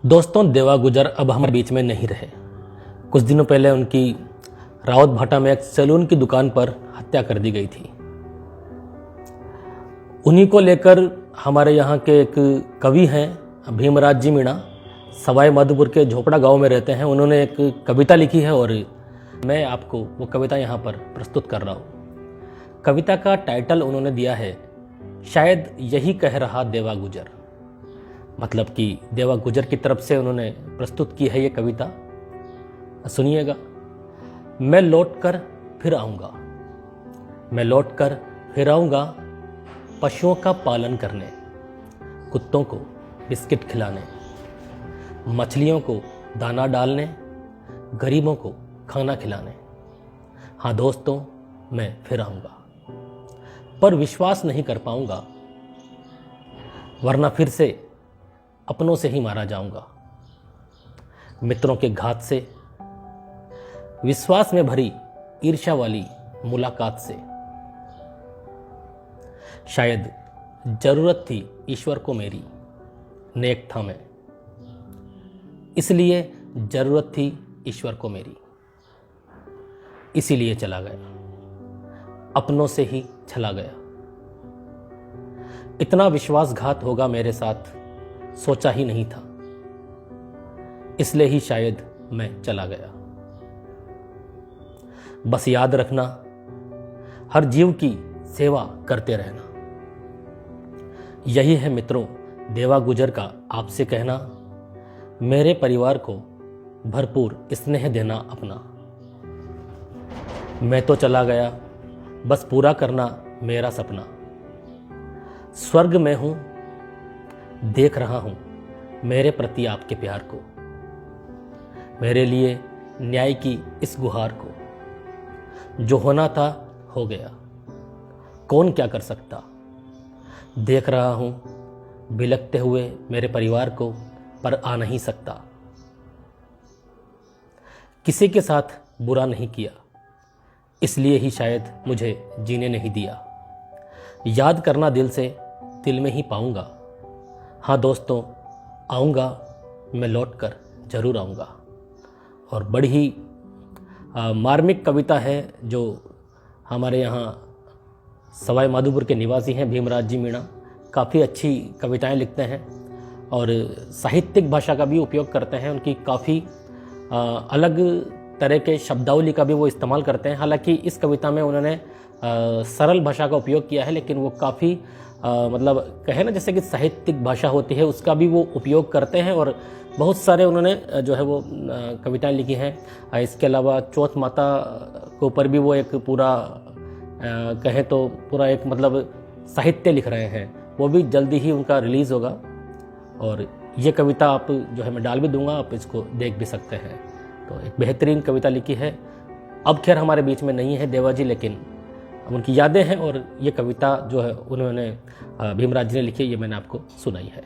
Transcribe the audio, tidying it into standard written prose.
दोस्तों, देवा गुजर अब हमारे बीच में नहीं रहे। कुछ दिनों पहले उनकी रावत भाटा में एक सैलून की दुकान पर हत्या कर दी गई थी। उन्हीं को लेकर हमारे यहाँ के एक कवि हैं भीमराज जी मीणा, सवाई माधोपुर के झोपड़ा गांव में रहते हैं। उन्होंने एक कविता लिखी है और मैं आपको वो कविता यहाँ पर प्रस्तुत कर रहा हूँ। कविता का टाइटल उन्होंने दिया है शायद यही कह रहा देवा गुजर। मतलब कि देवा गुजर की तरफ से उन्होंने प्रस्तुत की है ये कविता। सुनिएगा। मैं लौट कर फिर आऊँगा, मैं लौट कर फिर आऊँगा पशुओं का पालन करने, कुत्तों को बिस्किट खिलाने, मछलियों को दाना डालने, गरीबों को खाना खिलाने। हाँ दोस्तों, मैं फिर आऊँगा, पर विश्वास नहीं कर पाऊँगा, वरना फिर से अपनों से ही मारा जाऊँगा। मित्रों के घात से, विश्वास में भरी ईर्ष्या वाली मुलाकात से। शायद जरूरत थी ईश्वर को मेरी, नेक था मैं, इसलिए जरूरत थी ईश्वर को मेरी, इसीलिए चला गया, अपनों से ही चला गया। इतना विश्वासघात होगा मेरे साथ सोचा ही नहीं था, इसलिए ही शायद मैं चला गया। बस याद रखना, हर जीव की सेवा करते रहना। यही है मित्रों देवा गुजर का आपसे कहना। मेरे परिवार को भरपूर स्नेह देना अपना। मैं तो चला गया, बस पूरा करना मेरा सपना। स्वर्ग में हूं, देख रहा हूं मेरे प्रति आपके प्यार को। मेरे लिए न्याय की इस गुहार को। जो होना था हो गया, कौन क्या कर सकता। देख रहा हूं बिलखते हुए मेरे परिवार को, पर आ नहीं सकता। किसी के साथ बुरा नहीं किया, इसलिए ही शायद मुझे जीने नहीं दिया। याद करना दिल से, दिल में ही पाऊंगा। हाँ दोस्तों, आऊँगा, मैं लौट कर जरूर आऊँगा। और बड़ी ही मार्मिक कविता है जो हमारे यहाँ सवाई माधोपुर के निवासी हैं भीमराज जी मीणा। काफ़ी अच्छी कविताएं लिखते हैं और साहित्यिक भाषा का भी उपयोग करते हैं। उनकी काफ़ी अलग तरह के शब्दावली का भी वो इस्तेमाल करते हैं। हालांकि इस कविता में उन्होंने सरल भाषा का उपयोग किया है, लेकिन वो काफ़ी मतलब कहे ना जैसे कि साहित्यिक भाषा होती है उसका भी वो उपयोग करते हैं। और बहुत सारे उन्होंने जो है वो कविताएं लिखी हैं। इसके अलावा चौथ माता के ऊपर भी वो एक पूरा कहें तो पूरा एक मतलब साहित्य लिख रहे हैं। वो भी जल्दी ही उनका रिलीज़ होगा और ये कविता आप जो है मैं डाल भी दूंगा, आप इसको देख भी सकते हैं। तो एक बेहतरीन कविता लिखी है। अब खैर हमारे बीच में नहीं है देवा जी, लेकिन उनकी यादें हैं और ये कविता जो है उन्होंने भीमराज जी ने लिखी है, ये मैंने आपको सुनाई है।